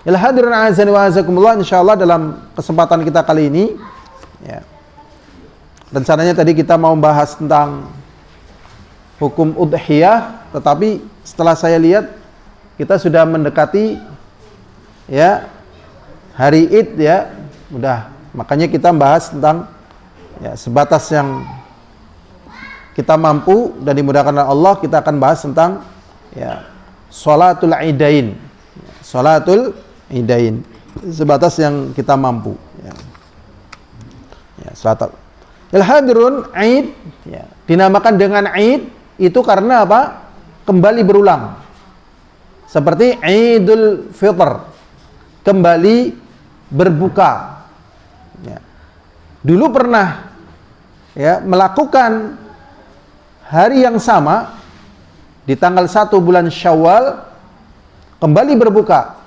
Ya hadirin azani wa azakumullah, insyaallah dalam kesempatan kita kali ini ya. Rencananya tadi kita mau membahas tentang hukum udhiyah, tetapi setelah saya lihat kita sudah mendekati ya hari Id ya. Udah, makanya kita membahas tentang ya sebatas yang kita mampu dan dimudahkan oleh Allah, kita akan bahas tentang ya sholatul idain. Sholatul idain sebatas yang kita mampu ya. Ya, salat al-hadirun Id ya, dinamakan dengan Id itu karena apa? Kembali berulang. Seperti Idul Fitr, kembali berbuka. Ya. Dulu pernah ya melakukan hari yang sama di tanggal 1 bulan Syawal, kembali berbuka.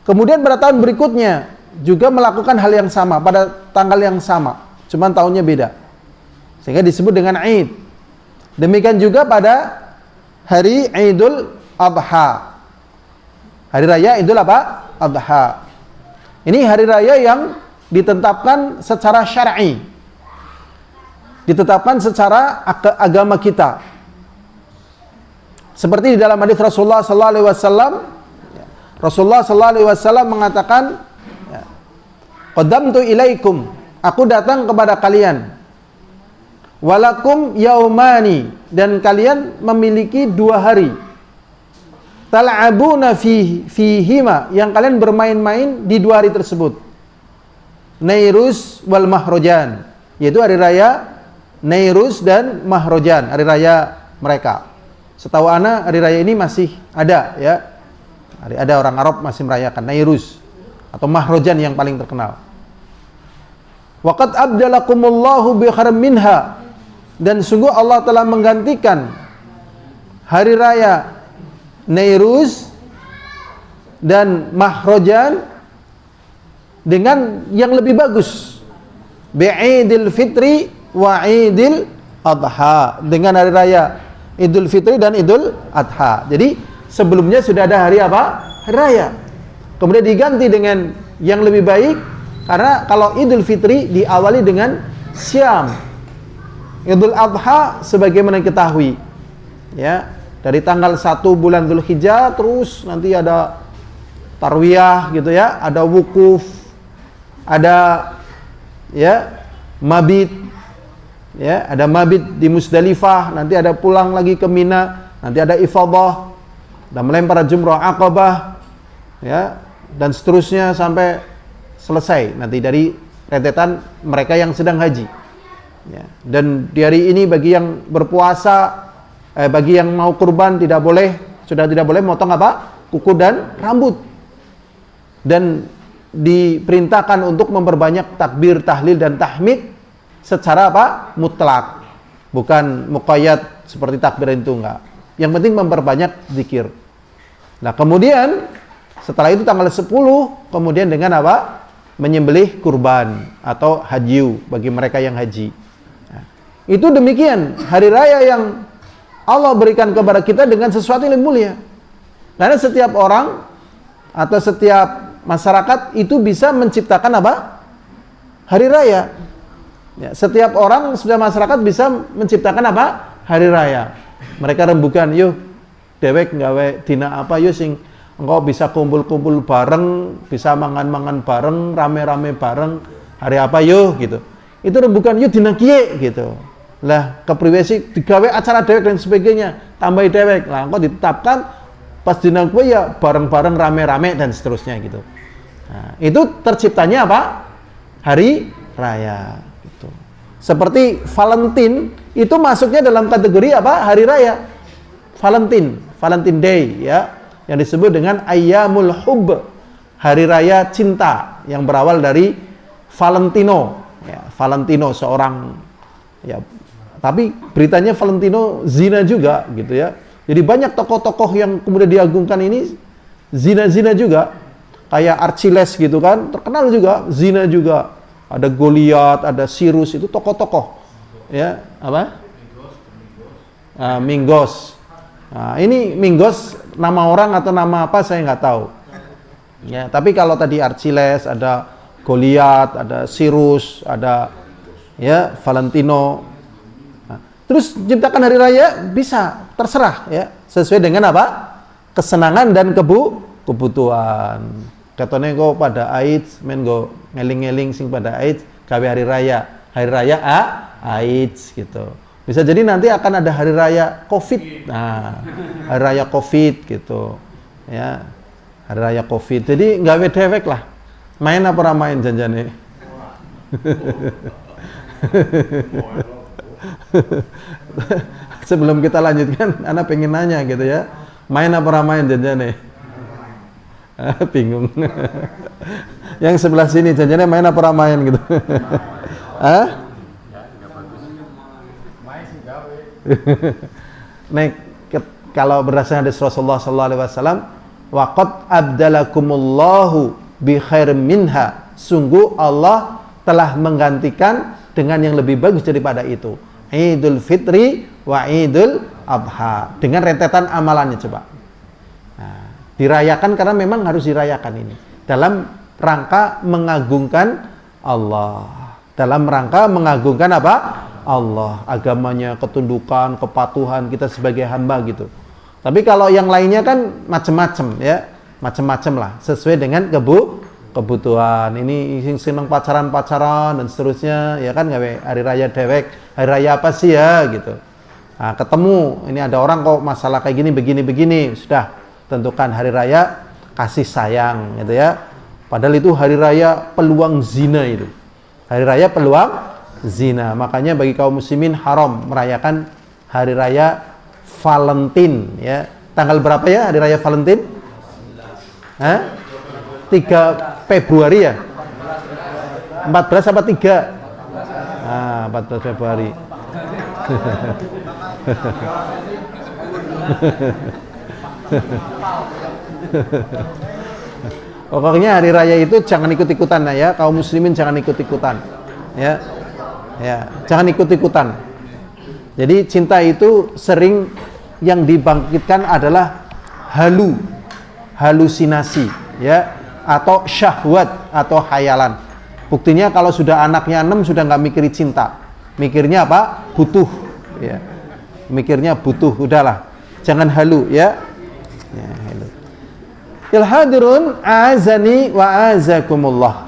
Kemudian pada tahun berikutnya juga melakukan hal yang sama pada tanggal yang sama, cuman tahunnya beda, sehingga disebut dengan Id. Demikian juga pada hari Idul Adha, hari raya Idul apa? Adha. Ini hari raya yang ditetapkan secara syar'i, ditetapkan secara agama kita. Seperti di dalam hadis Rasulullah sallallahu alaihi wasallam, Rasulullah sallallahu alaihi wasallam mengatakan, "Qaddamtu ilaikum," aku datang kepada kalian. "Walakum yaumani," dan kalian memiliki 2 hari. "Tal'abuna fihima," yang kalian bermain-main di 2 hari tersebut. "Nairus wal Mahrojan," yaitu hari raya Nairus dan Mahrojan, hari raya mereka. Setahu ana hari raya ini masih ada ya. Ada orang Arab masih merayakan Nairus atau Mahrojan yang paling terkenal. Waqad abdalakumullahu bi khairin minha, dan sungguh Allah telah menggantikan hari raya Nairus dan Mahrojan dengan yang lebih bagus, bi'idil fitri wa idil adha, dengan hari raya Idul Fitri dan Idul Adha. Jadi sebelumnya sudah ada hari apa? Hari raya. Kemudian diganti dengan yang lebih baik, karena kalau Idul Fitri diawali dengan Syam. Idul Adha sebagaimana diketahui ya, dari tanggal 1 bulan Dzulhijjah terus nanti ada tarwiyah gitu ya, ada wukuf, ada ya mabit ya, ada mabit di Musdalifah, nanti ada pulang lagi ke Mina, nanti ada ifadah dan melempar jumrah Aqabah ya, dan seterusnya sampai selesai nanti dari rentetan mereka yang sedang haji ya. Dan di hari ini bagi yang berpuasa, bagi yang mau kurban sudah tidak boleh motong apa? Kuku dan rambut. Dan diperintahkan untuk memperbanyak takbir, tahlil dan tahmid secara apa? Mutlak. Bukan muqayyad seperti takbir itu, enggak. Yang penting memperbanyak zikir. Nah, kemudian setelah itu tanggal 10 kemudian dengan apa? Menyembelih kurban atau hajiu bagi mereka yang haji. Nah, itu demikian hari raya yang Allah berikan kepada kita dengan sesuatu yang mulia. Karena setiap orang atau setiap masyarakat itu bisa menciptakan apa? Hari raya. Ya, setiap orang sudah masyarakat bisa menciptakan apa? Hari raya. Mereka rembukan, yuk dewek gawe dina apa yuk sing engkau bisa kumpul-kumpul bareng, bisa mangan-mangan bareng, rame-rame bareng, hari apa yuk gitu. Itu rembukan yuk dina kiye gitu. Lah kepriwe sih digawe acara dewek dan sebagainya, tambahi dewek. Lah engkau ditetapkan pas dina kuwi ya bareng-bareng rame-rame dan seterusnya gitu. Nah, itu terciptanya apa? Hari raya. Seperti Valentine itu masuknya dalam kategori apa? Hari raya. Valentine Day ya, yang disebut dengan Ayyamul Hubb, hari raya cinta yang berawal dari Valentino ya, Valentino seorang ya, tapi beritanya Valentino zina juga gitu ya. Jadi banyak tokoh-tokoh yang kemudian diagungkan ini zina-zina juga, kayak Archiles gitu kan, terkenal juga zina juga. Ada Goliat, ada Cyrus, itu tokoh-tokoh ya, apa? Minggos. Nah, ini Minggos nama orang atau nama apa saya nggak tahu. Ya, tapi kalau tadi Archiles, ada Goliat, ada Cyrus, ada ya Valentino. Nah, terus ciptakan hari raya bisa, terserah ya, sesuai dengan apa? Kesenangan dan kebutuhan. Katanya kok pada AIDS, men go ngeling-ngeling sing pada AIDS, gawe hari raya. Hari raya AIDS gitu. Bisa jadi nanti akan ada hari raya Covid. Nah, hari raya Covid gitu. Ya. Hari raya Covid. Jadi gawe dewek lah. Main apa ora main janjane? Sebelum kita lanjutkan, Ana pengen nanya gitu ya. Main apa ora main janjane? Bingung. Yang sebelah sini janjane main apa ora main gitu. Hah? Nek kalau berdasarkan hadis Rasulullah sallallahu alaihi wasallam, waqad abdalakumullahu bi khair minha, sungguh Allah telah menggantikan dengan yang lebih bagus daripada itu. Idul Fitri wa Idul Adha, dengan rentetan amalannya coba. Nah, dirayakan karena memang harus dirayakan ini dalam rangka mengagungkan Allah. Dalam rangka mengagungkan apa? Allah, agamanya, ketundukan, kepatuhan kita sebagai hamba gitu. Tapi kalau yang lainnya kan macam-macam ya, macam-macam lah, sesuai dengan kebutuhan. Ini seneng pacaran dan seterusnya, ya kan, gawe hari raya dewek, hari raya apa sih ya gitu. Nah, ketemu, ini ada orang kok masalah kayak gini, begini, sudah tentukan hari raya kasih sayang gitu ya. Padahal itu hari raya peluang zina itu. Hari raya peluang zina. Makanya bagi kaum muslimin haram merayakan hari raya Valentine ya. Tanggal berapa ya hari raya Valentine? 3 Februari ya? 14 apa 3? 14 Februari. Pokoknya hari raya itu jangan ikut-ikutan ya, kaum muslimin jangan ikut-ikutan. Ya. Ya, jangan ikut-ikutan. Jadi cinta itu sering yang dibangkitkan adalah halusinasi ya, atau syahwat atau khayalan. Buktinya kalau sudah anaknya 6 sudah nggak mikiri cinta. Mikirnya apa? Butuh ya. Mikirnya butuh, udahlah. Jangan halu ya. Ya, halu. Ilhadirun azani wa azakumullah.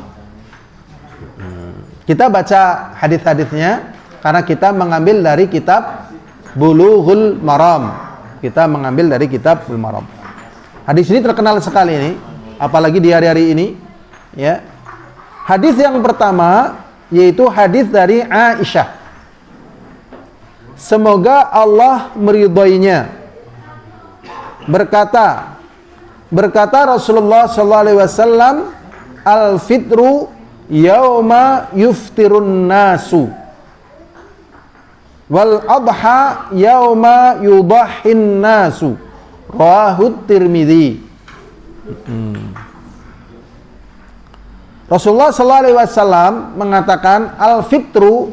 Kita baca hadis-hadisnya karena kita mengambil dari kitab Bulughul Maram. Kita mengambil dari kitab Bulughul Maram. Hadis ini terkenal sekali ini, apalagi di hari-hari ini, ya. Hadis yang pertama yaitu hadis dari Aisyah. Semoga Allah meridhoinya. Berkata Rasulullah sallallahu alaihi wasallam, al-fitru yauma yuftirun nasu wal adha yauma yudahhin nasu, rawahu Tirmidzi. Rasulullah sallallahu alaihi wasallam mengatakan al-fitru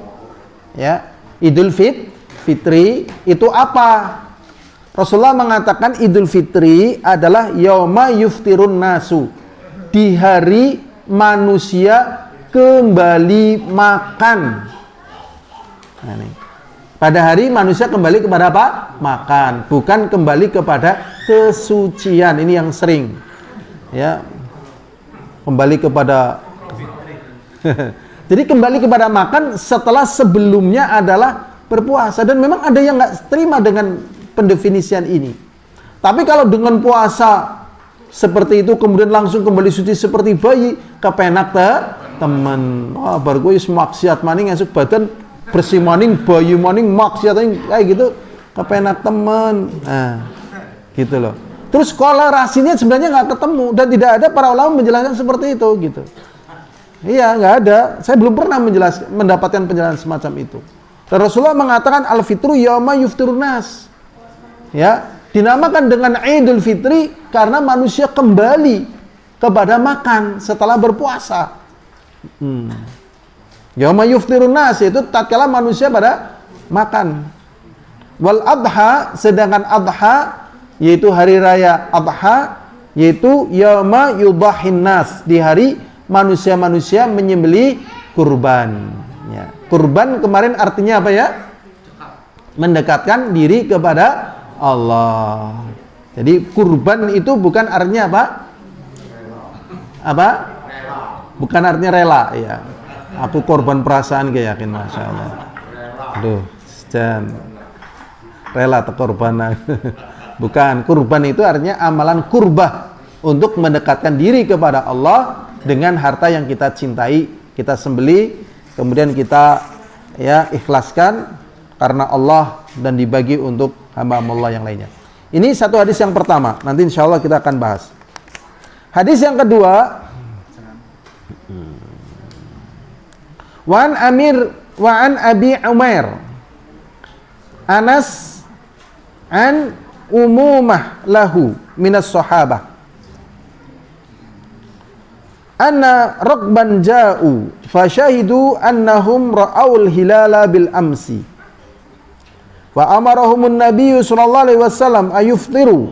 ya, Idul Fitri itu apa? Rasulullah mengatakan Idul Fitri adalah yauma yuftirun nasu, di hari manusia kembali makan. Nah, ini. Pada hari manusia kembali kepada apa? Makan, bukan kembali kepada kesucian. Ini yang sering ya, kembali kepada jadi kembali kepada makan setelah sebelumnya adalah berpuasa. Dan memang ada yang nggak terima dengan pendefinisian ini. Tapi kalau dengan puasa seperti itu kemudian langsung kembali suci seperti bayi, kepenak teman. Wah, baru gue maksiat maning esuk badan bersih maning, bayi maning maksiat kayak gitu, kepenak teman. Nah, gitu loh. Terus korelasinya sebenarnya nggak ketemu dan tidak ada para ulama menjelaskan seperti itu gitu. Iya, nggak ada. Saya belum pernah mendapatkan penjelasan semacam itu. Dan Rasulullah mengatakan al-fitru yauma yuftirun nas. Ya, dinamakan dengan Idul Fitri karena manusia kembali kepada makan setelah berpuasa. Yauma yuftirun nas itu tatkala manusia pada makan. Wal adha, sedangkan adha yaitu hari raya adha yaitu yauma yudhahin nas, di hari manusia-manusia menyembelih kurban. Ya. Kurban kemarin artinya apa ya? Mendekatkan diri kepada Allah. Jadi kurban itu bukan artinya apa? Apa? Bukan artinya rela, ya. Aku korban perasaan kayak yakin, masya Allah. Aduh, dan rela terkorban. Bukan, kurban itu artinya amalan kurbah untuk mendekatkan diri kepada Allah dengan harta yang kita cintai, kita sembelih, kemudian kita ya ikhlaskan karena Allah dan dibagi untuk hamba Allah yang lainnya. Ini satu hadis yang pertama. Nanti insya Allah kita akan bahas. Hadis yang kedua, wa an Abi Umair Anas an umumah lahu minas sahabah anna raqban ja'u fasyahidu annahum ra'aul hilala bil amsi wa amarahumun nabiyyu sallallahu alaihi wasallam ayuftiru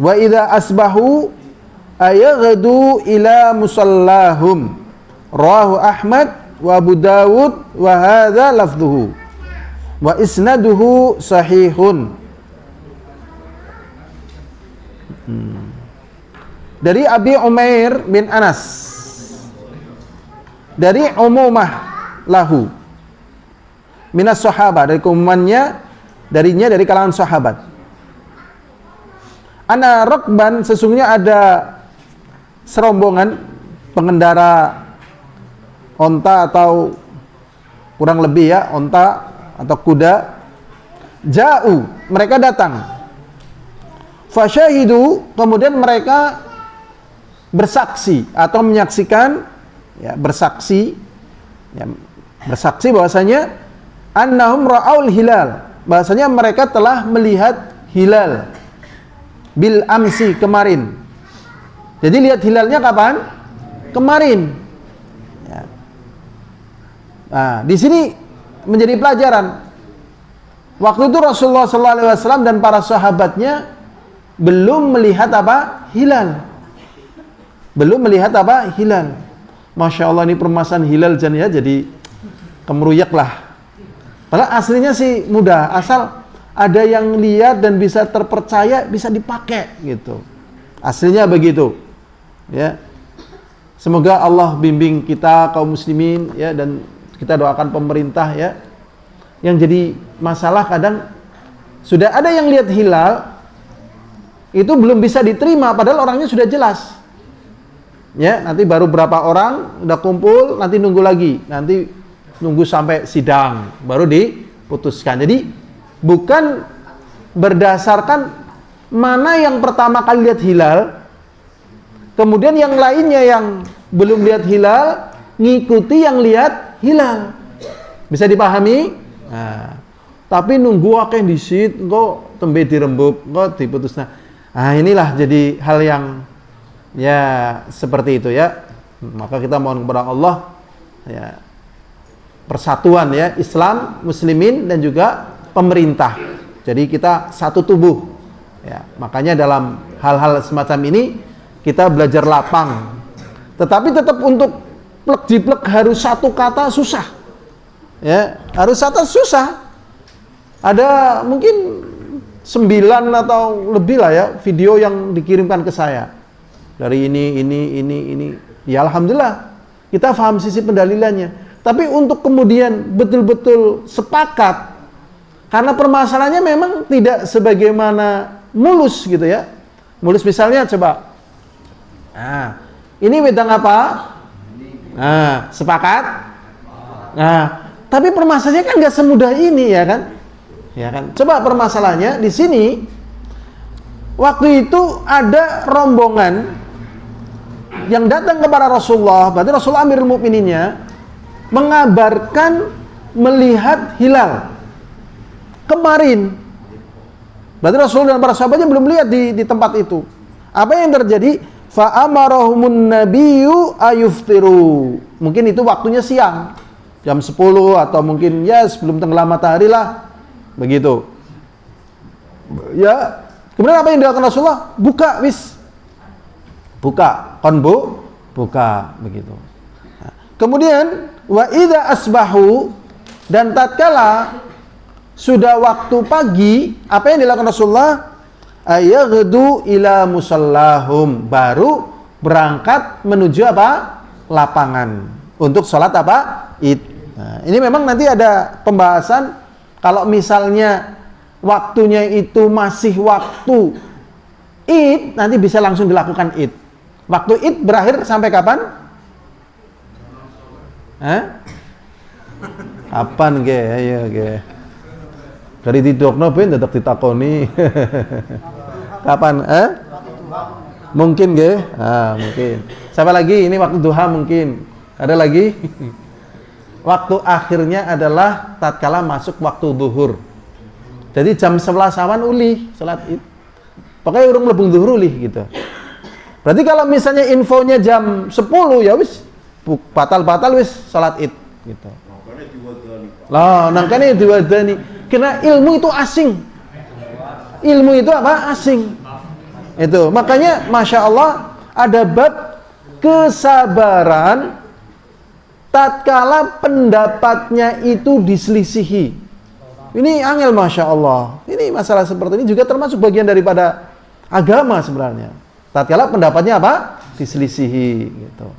wa idza asbahu ayaghdu ila musallahum. Rawahu Ahmad wa Abu Dawud wa hadza lafdhuhu wa isnaduhu sahihun. Dari Abi Umair bin Anas, dari umumah lahu minas sahabat, dari keumumannya darinya dari kalangan sahabat. Ana raqban, sesungguhnya ada serombongan pengendara onta atau kurang lebih ya, onta atau kuda. Ja'u, mereka datang. Fasyahidu, kemudian mereka bersaksi atau menyaksikan, ya, bersaksi bahwasanya annahum ra'aul hilal, bahwasanya mereka telah melihat hilal bil amsi, kemarin. Jadi lihat hilalnya kapan? Kemarin. Ya. Nah, di sini menjadi pelajaran. Waktu itu Rasulullah SAW dan para sahabatnya belum melihat apa? Hilal. Belum melihat apa? Hilal. Masya Allah, ini permasalahan hilal ya, jadi kemeruyak lah. Padahal aslinya sih mudah, asal ada yang lihat dan bisa terpercaya, bisa dipakai gitu. Aslinya begitu. Ya. Semoga Allah bimbing kita kaum muslimin ya, dan kita doakan pemerintah ya. Yang jadi masalah kadang sudah ada yang lihat hilal itu belum bisa diterima padahal orangnya sudah jelas. Ya, nanti baru berapa orang udah kumpul, nanti nunggu lagi. Nanti nunggu sampai sidang baru diputuskan. Jadi bukan berdasarkan mana yang pertama kali lihat hilal, kemudian yang lainnya yang belum lihat hilal ngikuti yang lihat hilal. Bisa dipahami? Nah, tapi nunggu akeh disit, kok tembe dirembuk, kok diputus. Nah, inilah jadi hal yang ya seperti itu ya. Maka kita mohon kepada Allah ya, persatuan ya, Islam, muslimin dan juga pemerintah. Jadi kita satu tubuh. Ya, makanya dalam hal-hal semacam ini kita belajar lapang. Tetapi tetap untuk plek-jiplek harus satu kata susah. Ya, harus satu susah. Ada mungkin 9 atau lebih lah ya video yang dikirimkan ke saya. Dari ini. Ya alhamdulillah kita paham sisi pendalilannya. Tapi untuk kemudian betul-betul sepakat, karena permasalahannya memang tidak sebagaimana mulus gitu ya. Mulus misalnya coba. Nah, ini wedang apa? Nah, sepakat? Nah, tapi permasalahannya kan nggak semudah ini ya kan? Ya kan? Coba permasalahannya di sini. Waktu itu ada rombongan yang datang kepada Rasulullah, berarti Rasulullah Amirul Mukmininnya mengabarkan melihat hilal kemarin. Berarti Rasulullah dan para sahabatnya belum lihat di tempat itu. Apa yang terjadi? Fa amarahumun nabiyyu ayuftiru. Mungkin itu waktunya siang, jam 10 atau mungkin ya sebelum tenggelam matahari lah. Begitu. Ya, kemudian apa yang dilakukan Rasulullah? Buka wis. buka, buka begitu. Nah, kemudian wa idza asbahu, dan tatkala sudah waktu pagi, apa yang dilakukan Rasulullah? Ayaghdu ila musallahum, baru berangkat menuju apa? Lapangan untuk sholat apa? Id. Nah, ini memang nanti ada pembahasan kalau misalnya waktunya itu masih waktu Id, nanti bisa langsung dilakukan Id. Waktu Id berakhir sampai kapan? Kapan ge? Ayo ge. Dari tidurno ben tetap ditakoni. Kapan? Mungkin ge? Mungkin. Siapa lagi? Ini waktu duha mungkin. Ada lagi? Waktu akhirnya adalah tatkala masuk waktu zuhur. Jadi jam 11 awan uli salat Id. Pokoknya urung mlebung zuhur uli gitu. Berarti kalau misalnya infonya jam 10 ya wis batal wis salat Id gitu. Lah, nangkane diwadani. Karena ilmu itu asing. Ilmu itu apa? Asing. Itu. Makanya Masya Allah ada bab kesabaran tatkala pendapatnya itu diselisihi. Ini angel Masya Allah. Ini masalah seperti ini juga termasuk bagian daripada agama sebenarnya. Tatkala pendapatnya apa? Diselisihi gitu.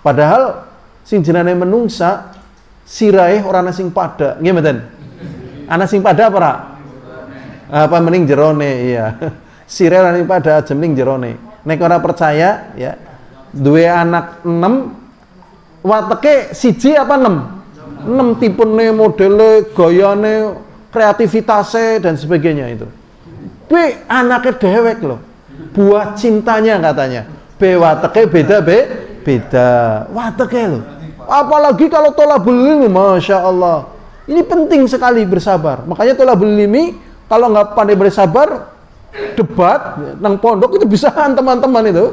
Padahal sing jenenge menungsa sirahe ora ana sing pada. Nggih mboten? Ana sing pada apa ora? Apa mending jerone, iya. Sirahe ora sing pada aja mending jerone. Nek ora percaya ya, duwe anak 6 wateke siji apa 6? 6 tipene, modele, gayane, kreativitasnya dan sebagainya itu. Be anaknya dewek loh. Buah cintanya katanya. Be wateke beda. Wateke loh. Apalagi kalau tolabul ilmi, Masya Allah. Ini penting sekali bersabar. Makanya tolabul ilmi kalau nggak pandai bersabar, debat nang pondok itu bisa teman-teman itu.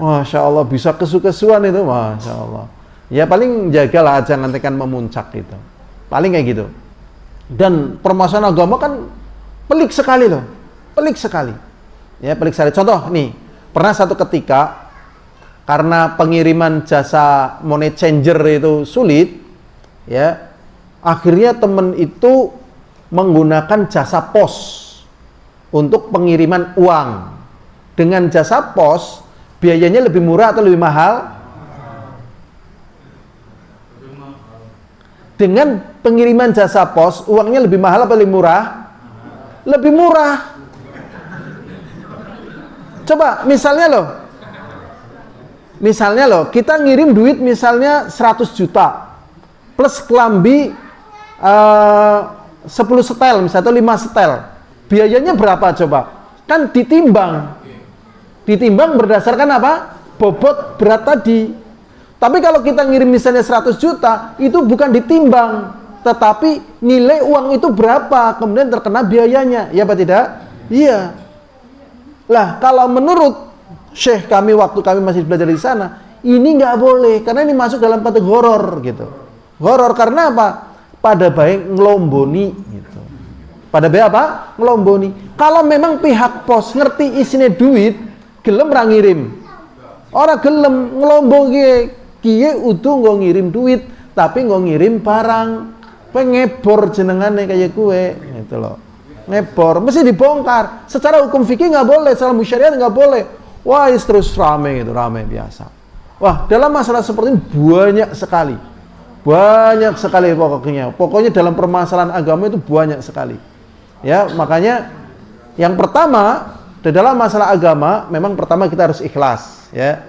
Masya Allah, bisa kesu-kesuan itu, Masya Allah. Ya paling jagalah aja nantikan memuncak gitu. Paling kayak gitu. Dan permasalahan agama kan pelik sekali loh. Pelik sekali. Ya, pelik sekali. Contoh nih, pernah satu ketika karena pengiriman jasa money changer itu sulit, ya, akhirnya temen itu menggunakan jasa pos untuk pengiriman uang. Dengan jasa pos, biayanya lebih murah atau lebih mahal? Dengan pengiriman jasa pos, uangnya lebih mahal apa lebih murah? Lebih murah. Coba, misalnya loh, kita ngirim duit misalnya 100 juta plus kelambi 10 setel misalnya atau 5 setel. Biayanya berapa coba? Kan ditimbang berdasarkan apa? Bobot berat tadi. Tapi kalau kita ngirim misalnya 100 juta, itu bukan ditimbang, tetapi nilai uang itu berapa, kemudian terkena biayanya. Ya apa tidak? Iya. Lah, kalau menurut Syekh kami waktu kami masih belajar di sana, ini nggak boleh, karena ini masuk dalam kategori horor gitu. Horor karena apa? Pada baik ngelomboni gitu. Pada baik apa? Ngelomboni. Kalau memang pihak pos ngerti isinya duit, gelem ra ngirim. Ora gelem ngelombong kiye utuh nggo ngirim duit, tapi nggo ngirim barang. Pengebor jenengane kayak kue gitu loh. Ngebor mesti dibongkar. Secara hukum fikih nggak boleh, secara syariat nggak boleh. Wah, terus rame gitu, rame biasa. Wah, dalam masalah seperti ini banyak sekali pokoknya. Pokoknya dalam permasalahan agama itu banyak sekali. Ya, makanya yang pertama di dalam masalah agama memang pertama kita harus ikhlas, ya.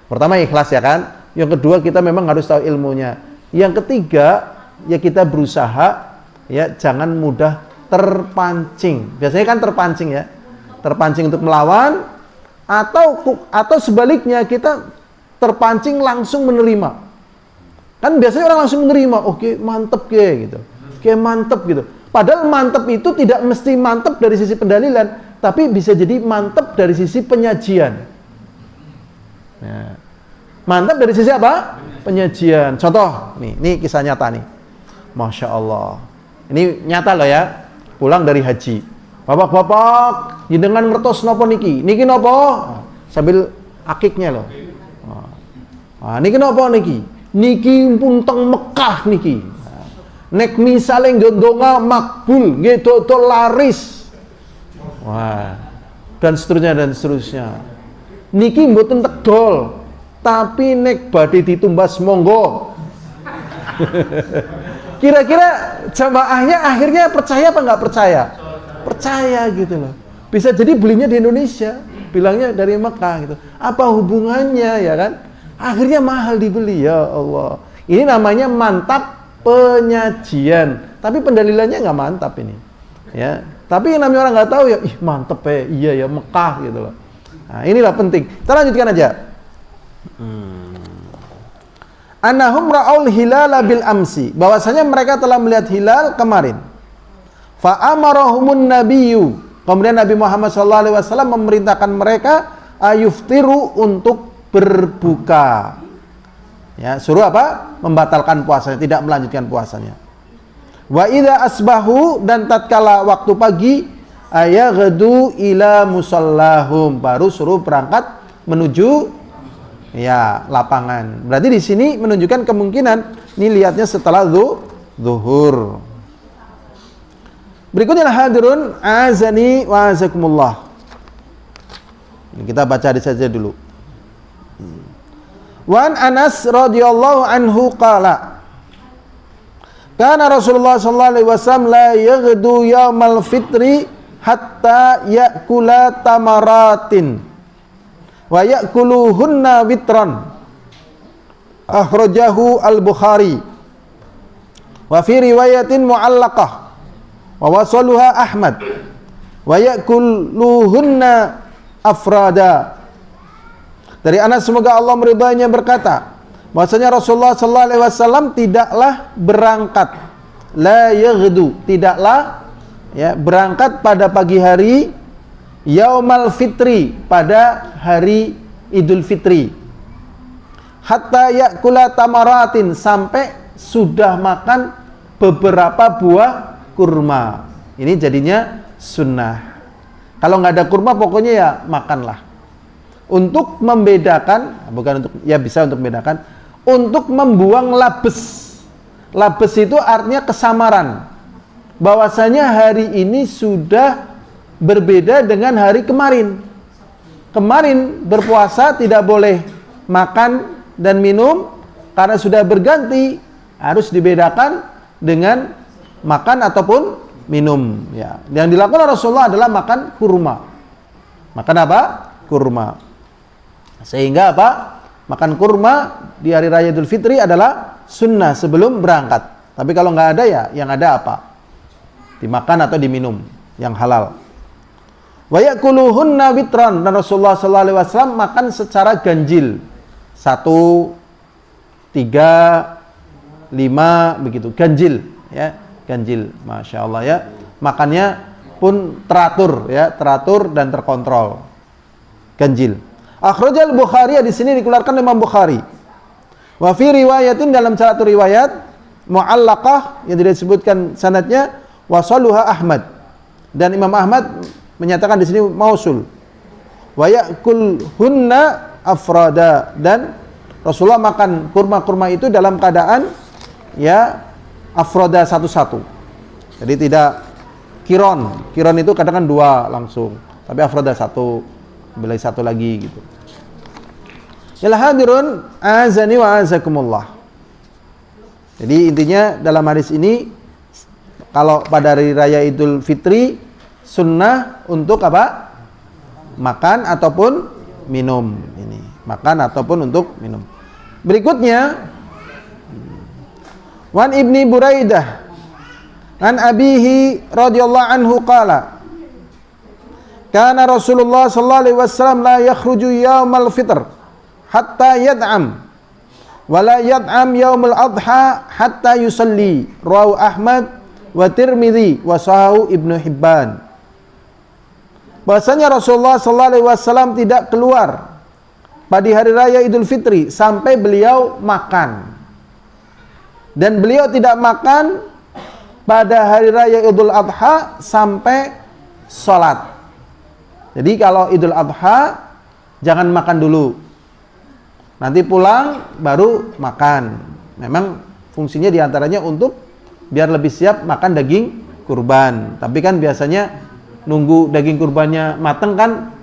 Pertama ikhlas ya kan. Yang kedua kita memang harus tahu ilmunya. Yang ketiga ya kita berusaha ya jangan mudah terpancing. Biasanya kan terpancing ya. Terpancing untuk melawan atau sebaliknya kita terpancing langsung menerima. Kan biasanya orang langsung menerima, oke, mantep gitu. Oke, mantep gitu. Padahal mantep itu tidak mesti mantep dari sisi pendalilan, tapi bisa jadi mantep dari sisi penyajian. Ya. Mantap dari sisi apa? Penyajian. Contoh, nih kisah nyata nih. Masya Allah. Ini nyata loh ya. Pulang dari haji. Bapak-bapak, jenengan ngertos nopo niki? Niki nopo? Sambil akiknya loh. Nah, niki napa niki? Niki pun teng Mekah niki. Nek misale ndonga makbul, nggih dodol laris. Wah. Dan seterusnya. Niki mboten tegol, tapi nek badhe ditumbas monggo. Kira-kira jamaahnya akhirnya percaya apa nggak percaya? Percaya gitu loh. Bisa jadi belinya di Indonesia, bilangnya dari Mekah gitu. Apa hubungannya ya kan? Akhirnya mahal dibeli, ya Allah. Ini namanya mantap penyajian, tapi pendalilannya nggak mantap ini. Ya, tapi yang namanya orang nggak tahu ya, ih mantep ya, iya ya Mekah gitu loh. Nah, inilah penting. Kita lanjutkan aja. Annahum ra'ul hilala bil amsi, bahwasanya mereka telah melihat hilal kemarin. Fa amarahumun nabiyyu, kemudian Nabi Muhammad SAW memerintahkan mereka ayuftiru untuk berbuka. Ya, suruh apa? Membatalkan puasanya, tidak melanjutkan puasanya. Wa idza asbahu, dan tatkala waktu pagi, ayaghdu ila musallahum, baru suruh berangkat menuju ya lapangan. Berarti di sini menunjukkan kemungkinan ini lihatnya setelah zuhur. Berikutnya hadirun azani wa azakumullah. Ini kita baca hadis saja dulu. Wan Anas radhiyallahu anhu qala, kana Rasulullah sallallahu alaihi wasallam la yaghdu yaumal fitri hatta ya'kula tamaratin wa ya'kuluhunna witran. Akhrajahu al-Bukhari. Wa fi riwayatin mu'allaqah wa wasaluha Ahmad wa ya'kuluhunna afrada. Dari Anas, semoga Allah meridainya, berkata bahwasanya Rasulullah sallallahu alaihi wasallam tidaklah berangkat, la yaghdu, tidaklah ya berangkat pada pagi hari yaumal fitri, pada hari Idul Fitri, hatta ya'kula tamaratin, sampai sudah makan beberapa buah kurma. Ini jadinya sunnah. Kalau nggak ada kurma pokoknya ya makanlah. Untuk membedakan, bukan untuk, ya bisa untuk membedakan, untuk membuang labes. Labes itu artinya kesamaran, bahwasanya hari ini sudah berbeda dengan hari kemarin. Kemarin berpuasa tidak boleh makan dan minum karena sudah berganti, harus dibedakan dengan makan ataupun minum. Ya, yang dilakukan Rasulullah adalah makan kurma. Makan apa? Kurma. Sehingga apa? Makan kurma di hari raya Idul Fitri adalah sunnah sebelum berangkat. Tapi kalau nggak ada ya, yang ada apa? Dimakan atau diminum yang halal. Wa ya'kuluhunna witran, dan Rasulullah SAW makan secara ganjil. 1, 3, 5 begitu, ganjil ya, ganjil. Masya Allah ya. Makannya pun teratur ya, teratur dan terkontrol. Ganjil. Akhrajal Bukhari, di sini dikeluarkan Imam Bukhari. Wa fi riwayatin, dalam satu riwayat mu'allaqah yang tidak disebutkan sanadnya, wasaluha Ahmad, dan Imam Ahmad menyatakan di sini mausul. Wa ya'kulhunna afrada, dan Rasulullah makan kurma-kurma itu dalam keadaan ya afrada satu-satu. Jadi tidak kiron. Kiron itu kadang kan 2 langsung, tapi afrada 1, beli 1 lagi gitu. Yalah hadirun azani wa azakumullah. Jadi intinya dalam hadis ini, kalau pada hari raya Idul Fitri sunnah untuk apa? Makan ataupun minum. Ini makan ataupun untuk minum. Berikutnya, Wan Ibni Buraidah an abihi radhiyallahu anhu qala, kana Rasulullah sallallahu alaihi wasallam la yakhruju yaumal fitr hatta yad'am wa la yad'am yaumul adha hatta yusalli. Rawahu Ahmad wa Tirmidzi wa sahahu Ibnu Hibban. Bahasanya Rasulullah sallallahu alaihi wasallam tidak keluar pada hari raya Idul Fitri sampai beliau makan. Dan beliau tidak makan pada hari raya Idul Adha sampai sholat. Jadi kalau Idul Adha jangan makan dulu. Nanti pulang baru makan. Memang fungsinya diantaranya untuk biar lebih siap makan daging kurban. Tapi kan biasanya nunggu daging kurbannya mateng kan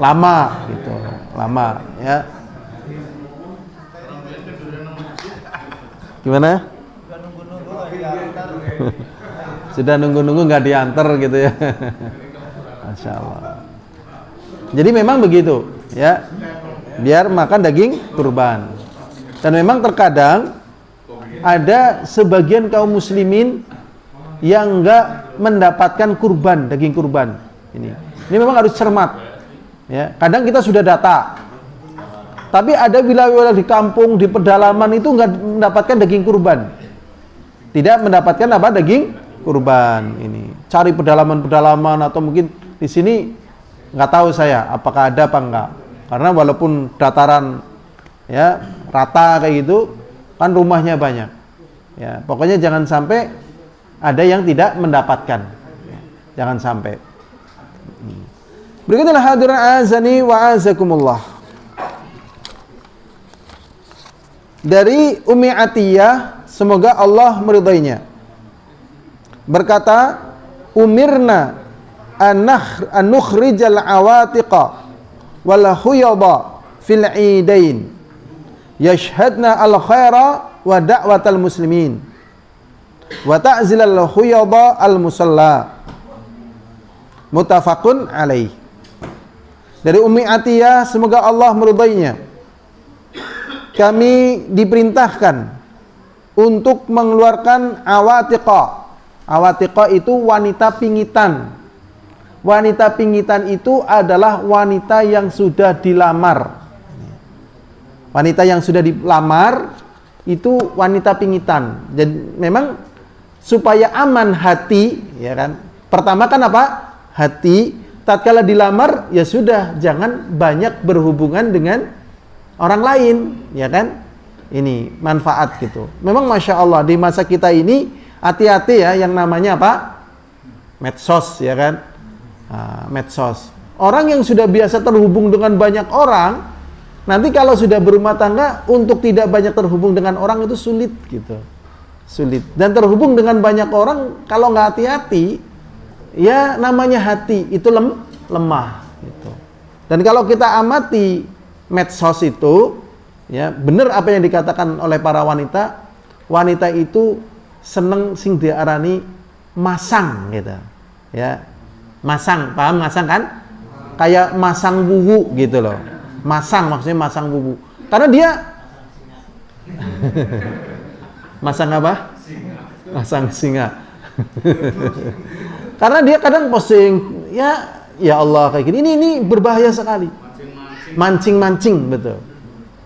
lama gitu, lama ya. Gimana? Sudah nunggu-nunggu nggak diantar gitu ya. Masya Allah. Jadi memang begitu ya, biar makan daging kurban. Dan memang terkadang ada sebagian kaum muslimin yang enggak mendapatkan kurban, daging kurban. Ini memang harus cermat. Ya, kadang kita sudah data. Tapi ada wilayah-wilayah di kampung, di pedalaman itu enggak mendapatkan daging kurban. Tidak mendapatkan apa? Daging kurban ini. Cari pedalaman-pedalaman atau mungkin di sini enggak tahu saya apakah ada apa enggak. Karena walaupun dataran ya rata kayak gitu, kan rumahnya banyak. Ya, pokoknya jangan sampai ada yang tidak mendapatkan. Ya, jangan sampai. Berikutnya hadirin azani wa azakumullah. Dari Ummi Atiyah, semoga Allah meridainya. Berkata, "Umirna an nukhrijal awatiqa wal huyadha fil 'idain yashhadna al khaira wa da'watal muslimin wa ta'zilal huyadha al musalla." Muttafaqun alaih. Dari Ummi Atiyah, semoga Allah meridainya, kami diperintahkan untuk mengeluarkan awatiqa. Awatiqa itu wanita pingitan. Wanita pingitan itu adalah wanita yang sudah dilamar. Wanita yang sudah dilamar itu wanita pingitan. Jadi memang supaya aman hati, ya kan? Pertama kan apa? Hati. Tatkala dilamar, ya sudah, jangan banyak berhubungan dengan orang lain, ya kan? Ini manfaat gitu. Memang Masya Allah di masa kita ini hati-hati ya yang namanya apa? Medsos, ya kan? Medsos. Orang yang sudah biasa terhubung dengan banyak orang, nanti kalau sudah berumah tangga, untuk tidak banyak terhubung dengan orang itu sulit gitu. Sulit. Dan terhubung dengan banyak orang, kalau nggak hati-hati, ya namanya hati itu lemah gitu. Dan kalau kita amati medsos itu, ya benar apa yang dikatakan oleh para wanita. Wanita itu seneng sing diarani masang gitu. Ya. Masang, paham masang kan? Kayak masang wuwu gitu loh. Masang maksudnya masang wuwu. Karena dia masang apa? Masang singa. Karena dia kadang posting, ya Allah kayak gini. Ini berbahaya sekali. Mancing-mancing, betul.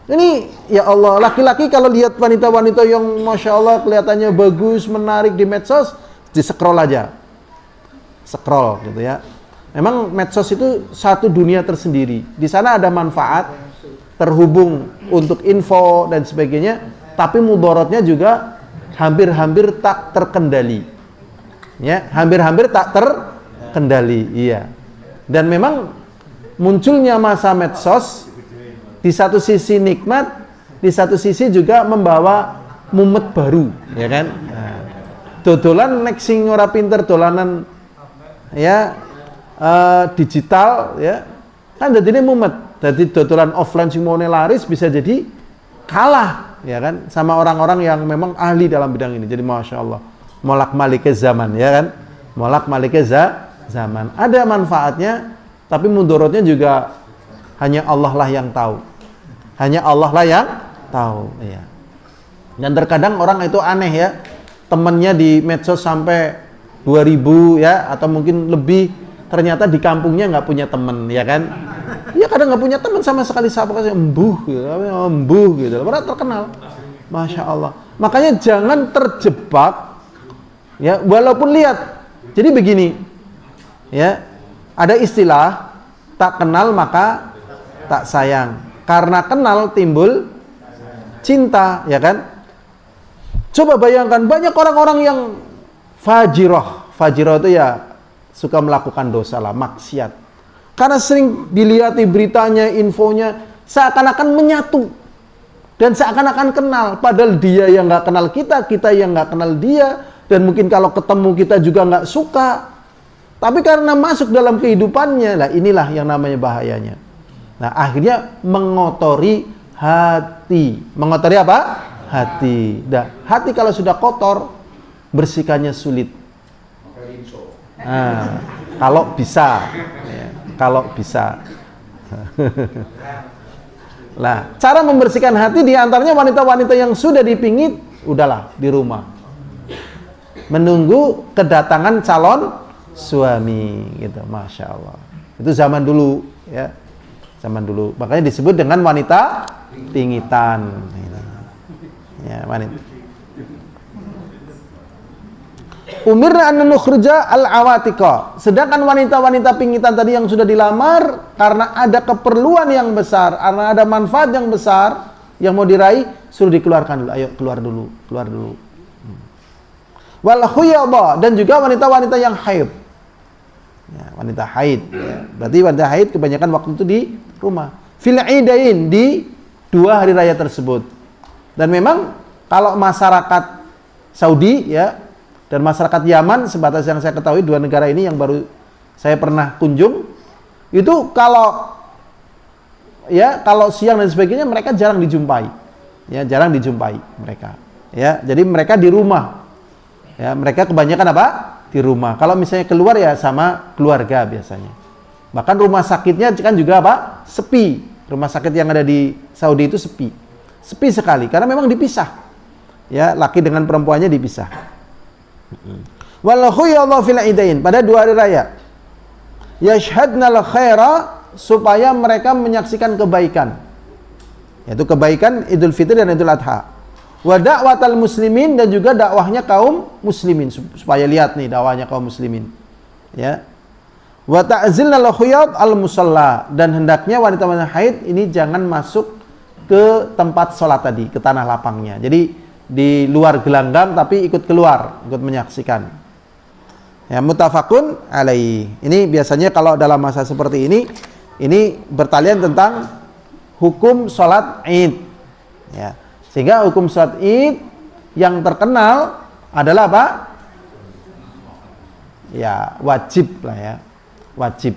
Ini ya Allah, laki-laki kalau lihat wanita-wanita yang Masya Allah kelihatannya bagus, menarik di medsos, di-scroll aja. Scroll gitu ya. Memang medsos itu satu dunia tersendiri. Di sana ada manfaat, terhubung untuk info dan sebagainya, tapi mudaratnya juga hampir-hampir tak terkendali. Ya, hampir-hampir tak terkendali, iya. Dan memang munculnya masa medsos di satu sisi nikmat, di satu sisi juga membawa mumet baru, ya kan? Nah, dodolan nek sing ora pinter dolanan ya digital ya, kan dadine mumet. Dadi dodolan offline sing mone laris bisa jadi kalah, ya kan? Sama orang-orang yang memang ahli dalam bidang ini. Jadi Masya Allah, molak-malik zaman, ya kan? Molak-malik zaman. Ada manfaatnya, tapi mudorotnya juga hanya Allah lah yang tahu. Hanya Allah lah yang tahu, ya. Dan terkadang orang itu aneh ya, temannya di medsos sampai 2000 ya, atau mungkin lebih, ternyata di kampungnya nggak punya teman, ya kan? Ya kadang nggak punya teman sama sekali, siapa kasih embuh gitu, padahal terkenal, Masya Allah. Makanya jangan terjebak, ya, walaupun lihat. Jadi begini, ya, ada istilah tak kenal maka tak sayang. Karena kenal timbul cinta, ya kan? Coba bayangkan banyak orang-orang yang fajirah. Fajirah itu ya suka melakukan dosa lah, maksiat. Karena sering dilihat beritanya, infonya, seakan-akan menyatu. Dan seakan-akan kenal. Padahal dia yang nggak kenal kita, kita yang nggak kenal dia. Dan mungkin kalau ketemu kita juga nggak suka. Tapi karena masuk dalam kehidupannya, lah inilah yang namanya bahayanya. Nah, akhirnya mengotori hati. Mengotori apa? Hati. Nah, hati kalau sudah kotor, bersihkannya sulit. Nah, kalau bisa, ya, kalau bisa. Nah, cara membersihkan hati diantaranya wanita-wanita yang sudah dipingit, udahlah di rumah, menunggu kedatangan calon suami, gitu. Masya Allah. Itu zaman dulu, ya, zaman dulu. Makanya disebut dengan wanita pingitan. Ya, wanita. Umirna an nukhruja al-awatiqa. Sedangkan wanita-wanita pingitan tadi yang sudah dilamar, karena ada keperluan yang besar, karena ada manfaat yang besar yang mau diraih, suruh dikeluarkan dulu. Ayo keluar dulu, keluar dulu. Wal khuyadha, dan juga wanita-wanita yang haid. Ya, wanita haid. Ya. Berarti wanita haid kebanyakan waktu itu di rumah. Fil idain, di 2 hari raya tersebut. Dan memang kalau masyarakat Saudi, ya, dan masyarakat Yaman, sebatas yang saya ketahui 2 negara ini yang baru saya pernah kunjung, itu kalau siang dan sebagainya mereka jarang dijumpai, ya, jarang dijumpai mereka, ya. Jadi mereka di rumah, ya, mereka kebanyakan apa? Di rumah. Kalau misalnya keluar ya sama keluarga biasanya. Bahkan rumah sakitnya kan juga apa? Sepi. Rumah sakit yang ada di Saudi itu sepi, sepi sekali karena memang dipisah, ya, laki dengan perempuannya dipisah. Wal khuyadha fil idain, pada 2 hari raya, yashhadnal khaira, supaya mereka menyaksikan kebaikan, yaitu kebaikan Idul Fitri dan Idul Adha. Wa da'watal muslimin, dan juga dakwahnya kaum muslimin, supaya lihat nih dakwahnya kaum muslimin, ya. Wa ta'zilnal khuyad al musalla, dan hendaknya wanita-wanita haid ini jangan masuk ke tempat sholat tadi, ke tanah lapangnya. Jadi di luar gelanggang tapi ikut keluar, ikut menyaksikan. Ya, muttafaqun alaihi. Ini biasanya kalau dalam masa seperti ini bertalian tentang hukum sholat Id. Ya. Sehingga hukum sholat Id yang terkenal adalah apa? Ya, wajib lah, ya. Wajib.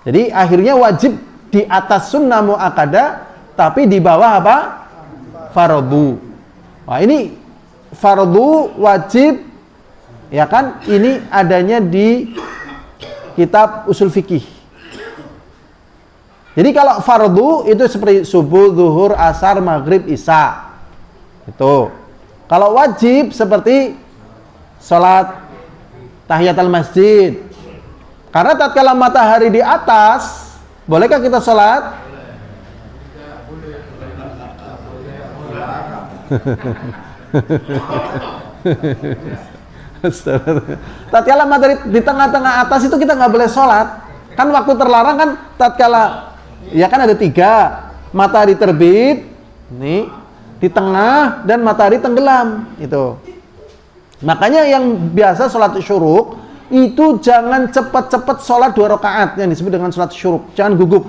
Jadi akhirnya wajib di atas sunnah muakkadah, tapi di bawah apa? Fardhu. Wah, ini fardu wajib, ya kan? Ini adanya di kitab usul fikih. Jadi kalau fardu itu seperti subuh, zuhur, asar, maghrib, isya. Itu. Kalau wajib seperti salat tahiyatul masjid. Karena tatkala matahari di atas, bolehkah kita salat? Tatkala matahari di tengah-tengah atas itu kita nggak boleh sholat. Kan waktu terlarang kan tatkala, ya kan ada 3, matahari terbit, nih di tengah, dan matahari tenggelam itu. Makanya yang biasa sholat syuruk itu jangan cepat-cepat sholat 2 rakaat yang disebut dengan sholat syuruk, jangan gugup.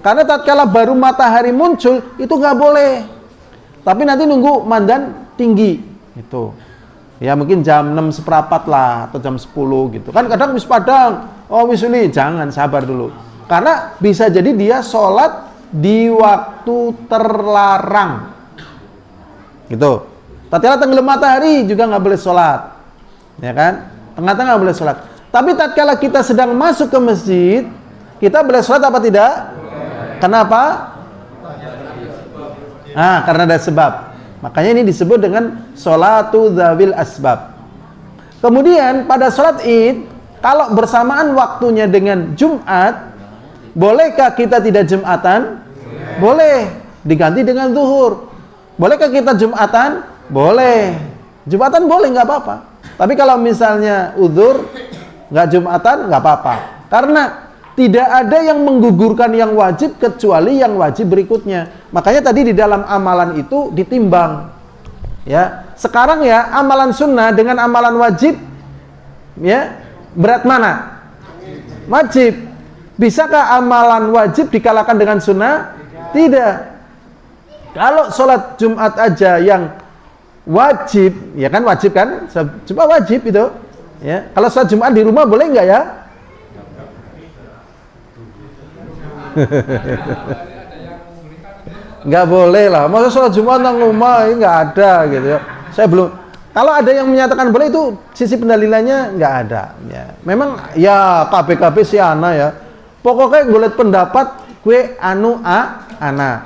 Karena tatkala baru matahari muncul itu nggak boleh. Tapi nanti nunggu mandan tinggi, gitu. Ya mungkin jam 6:15 lah, atau jam 10 gitu. Kan kadang wis padang, oh wis ini, jangan, sabar dulu. Karena bisa jadi dia sholat di waktu terlarang. Gitu. Tatkala tenggelam matahari juga nggak boleh sholat. Ya kan? Tengah-tengah nggak boleh sholat. Tapi tatkala kita sedang masuk ke masjid, kita boleh sholat apa tidak? Kenapa? Karena ada sebab. Makanya ini disebut dengan sholatu dzawil asbab. Kemudian pada sholat Id, kalau bersamaan waktunya dengan Jumat, bolehkah kita tidak Jumatan? Boleh. Diganti dengan zuhur. Bolehkah kita Jumatan? Boleh. Jumatan boleh, nggak apa-apa. Tapi kalau misalnya uzur, nggak Jumatan, nggak apa-apa. Karena tidak ada yang menggugurkan yang wajib kecuali yang wajib berikutnya. Makanya tadi di dalam amalan itu ditimbang. Ya, sekarang ya amalan sunnah dengan amalan wajib, ya berat mana? Wajib. Bisakah amalan wajib dikalahkan dengan sunnah? Tidak. Kalau sholat Jumat aja yang wajib, ya kan wajib kan? Cuma wajib itu. Ya. Kalau sholat Jumat di rumah boleh nggak ya? Nggak boleh lah. Masa sholat Jumat nang rumah ini nggak ada gitu ya. Saya belum. Kalau ada yang menyatakan boleh itu sisi pendalilannya nggak ada. Ya. Memang ya KBKB si ana ya. Pokoknya gue liat pendapat gue ana.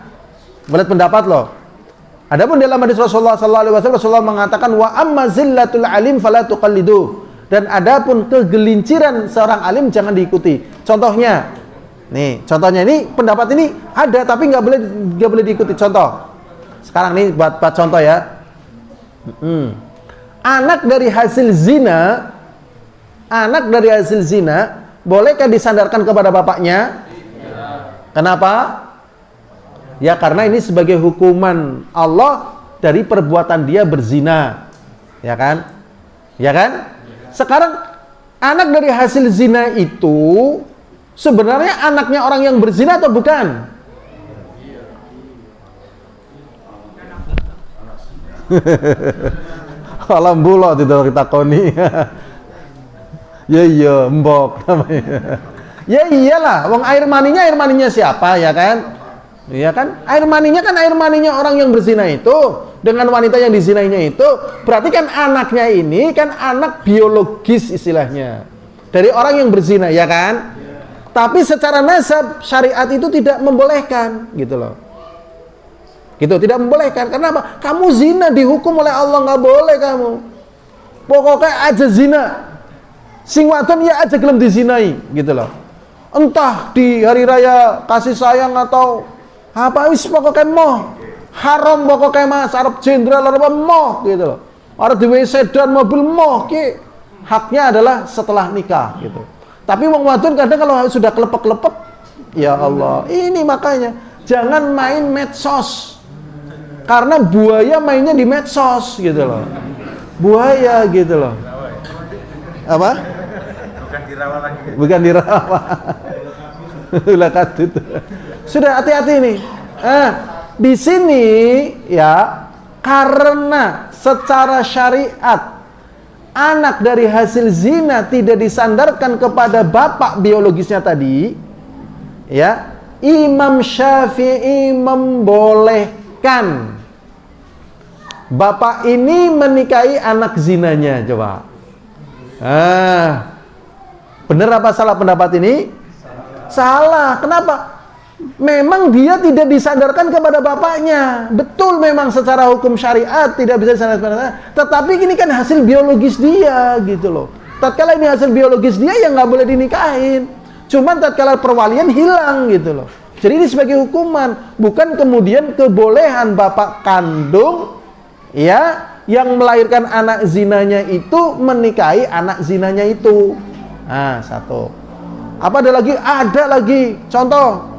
Gue liat pendapat loh. Adapun dalam hadis Rasulullah SAW, Rasulullah mengatakan wa amma zillatul alim fala tuqallidu. Dan adapun kegelinciran seorang alim jangan diikuti. Contohnya, nih, contohnya ini pendapat ini ada tapi nggak boleh diikuti. Contoh, sekarang nih buat contoh ya. Anak dari hasil zina, bolehkah disandarkan kepada bapaknya? Kenapa? Ya karena ini sebagai hukuman Allah dari perbuatan dia berzina. Ya kan? Ya kan? Sekarang anak dari hasil zina itu sebenarnya anaknya orang yang berzina atau bukan? Alhamdulillah tidak kita koni. Ya iya, mbok namanya. Ya iyalah, wong air maninya siapa ya kan? Iya kan? Air maninya orang yang berzina itu dengan wanita yang dizinainya itu, berarti kan anaknya ini kan anak biologis istilahnya dari orang yang berzina, ya kan? Tapi secara nasab syariat itu tidak membolehkan, gitu loh. Gitu, tidak membolehkan. Karena apa? Kamu zina dihukum oleh Allah, nggak boleh kamu. Pokoknya aja zina. Sing wadon ya aja gelem dizinai, gitu loh. Entah di hari raya kasih sayang atau apa wis pokoknya moh haram pokoknya mas arep jenderal arep moh gitu loh. Arep duwe sedan mobil moh ki haknya adalah setelah nikah gitu. Tapi wong wadon kadang kalau sudah kelepek-kelepek ya Allah. Ini makanya jangan main medsos. Karena buaya mainnya di medsos gitu loh. Buaya gitu loh. Apa? Bukan dirawa lagi. Bukan dirawa. Ulah katut. Sudah hati-hati nih. Di sini ya karena secara syariat anak dari hasil zina tidak disandarkan kepada bapak biologisnya tadi, ya Imam Syafi'i membolehkan bapak ini menikahi anak zinanya. Coba. Benar apa salah pendapat ini? Salah. Kenapa? Memang dia tidak disandarkan kepada bapaknya. Betul, memang secara hukum syariat tidak bisa disandarkan. Tetapi ini kan hasil biologis dia gitu loh. Tatkala ini hasil biologis dia yang nggak boleh dinikahin. Cuman tatkala perwalian hilang gitu loh. Jadi ini sebagai hukuman, bukan kemudian kebolehan bapak kandung ya yang melahirkan anak zinanya itu menikahi anak zinanya itu. Satu. Apa ada lagi? Ada lagi. Contoh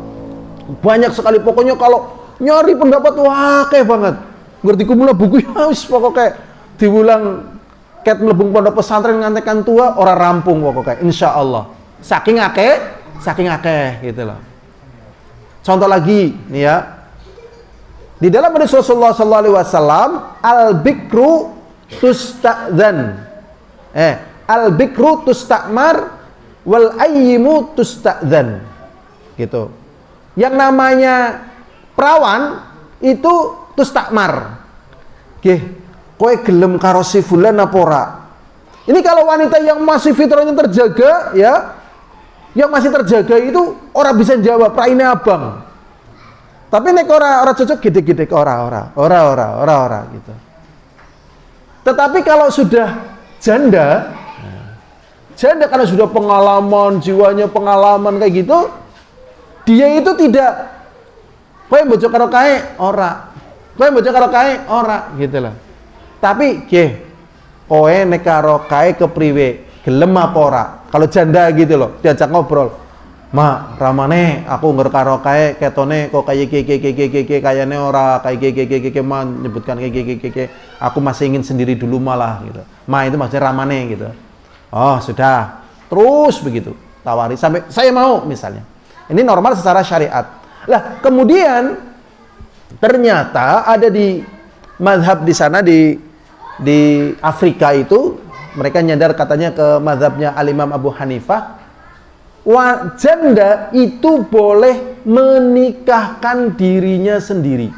banyak sekali, pokoknya kalau nyari pendapat wah kayak banget. Ngerti kumula buku ya wis pokoknya diulang ket mlebung pondok pesantren ngantekan tua orang rampung pokoknya insyaallah. Saking akeh gitu loh. Contoh lagi nih ya. Di dalam hadis Rasulullah sallallahu alaihi wasallam, al-bikru tusta'dzan. Al-bikru tustamar wal ayyimu tusta'dzan. Gitu. Yang namanya perawan itu tustakmar. Nggih, kowe gelem karo si fulan apa ora? Ini kalau wanita yang masih fitrahnya terjaga ya, yang masih terjaga itu ora bisa jawab, raine abang. Tapi nek ora cocok gede-gede ora gitu. Tetapi kalau sudah janda karena sudah pengalaman, jiwanya pengalaman kayak gitu, dia itu tidak kowe mbojok karo kae ora. Kowe mbojok karo kae ora gitu loh. Tapi nggih, kowe nek karo kae kepriwe? Gelem apa ora? Kalau janda gitu loh, diajak ngobrol. Ma, ramane aku ngger karo kae ketone kok kaya iki kayane ora kaya iki man nyebutkan iki. Aku masih ingin sendiri dulu malah gitu. Ma itu maksudnya ramane gitu. Oh, sudah. Terus begitu. tawari sampai saya mau misalnya. Ini normal secara syariat. Lah, kemudian ternyata ada di mazhab di sana di Afrika itu, mereka nyadar katanya ke mazhabnya Al-Imam Abu Hanifah, janda itu boleh menikahkan dirinya sendiri.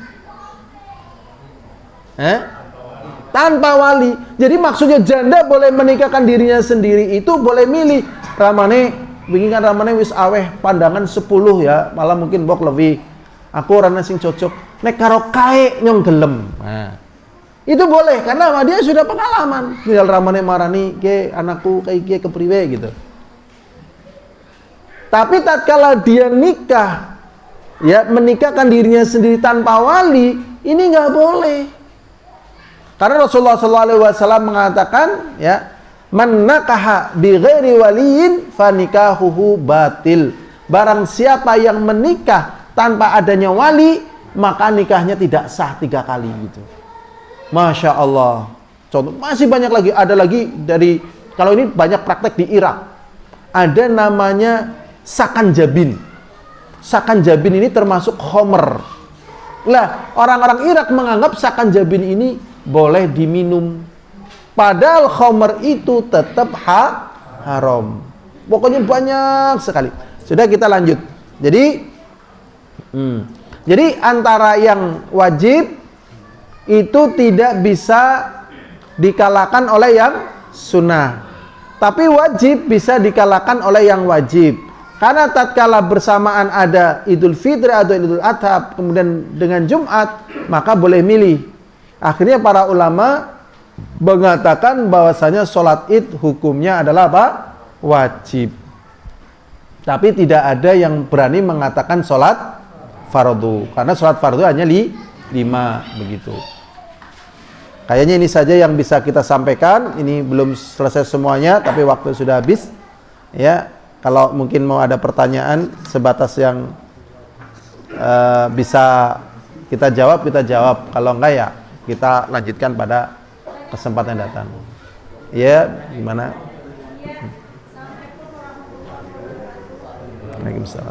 Tanpa wali. Jadi maksudnya janda boleh menikahkan dirinya sendiri itu boleh milih. Ramane, bingingan ramane wis aweh pandangan 10 ya, malah mungkin bok lebih. Aku orangnya sing cocok. Nek karo kae nyong gelem. Nah, itu boleh karena dia sudah pengalaman. Tinggal ramane marani ke anakku kayak gie kepriwe gitu. Tapi tatkala dia nikah, ya menikahkan dirinya sendiri tanpa wali, ini nggak boleh. Karena Rasulullah SAW mengatakan, ya, man nakaha bi ghairi waliyin fanikahuhu batil. Barang siapa yang menikah tanpa adanya wali, maka nikahnya tidak sah 3 kali gitu. Masya Allah. Contoh masih banyak lagi. Ada lagi dari, kalau ini banyak praktek di Irak. Ada namanya sakan jabin. Sakan jabin ini termasuk khomer. Lah, orang-orang Irak menganggap sakan jabin ini boleh diminum. Padahal khomer itu tetap haram. Pokoknya banyak sekali. Sudah, kita lanjut. Jadi antara yang wajib itu tidak bisa dikalahkan oleh yang sunnah. Tapi wajib bisa dikalahkan oleh yang wajib. Karena tatkala bersamaan ada Idul Fitri atau Idul Adha, kemudian dengan Jumat, maka boleh milih. Akhirnya para ulama mengatakan bahwasanya sholat id hukumnya adalah apa? Wajib. Tapi tidak ada yang berani mengatakan sholat fardu. Karena sholat fardu hanya 5 begitu. Kayaknya ini saja yang bisa kita sampaikan. Ini belum selesai semuanya, tapi waktu sudah habis. Ya, kalau mungkin mau ada pertanyaan sebatas yang bisa kita jawab, kita jawab. Kalau enggak ya kita lanjutkan pada kesempatan yang datang. Ya, gimana? Waalaikumsalam.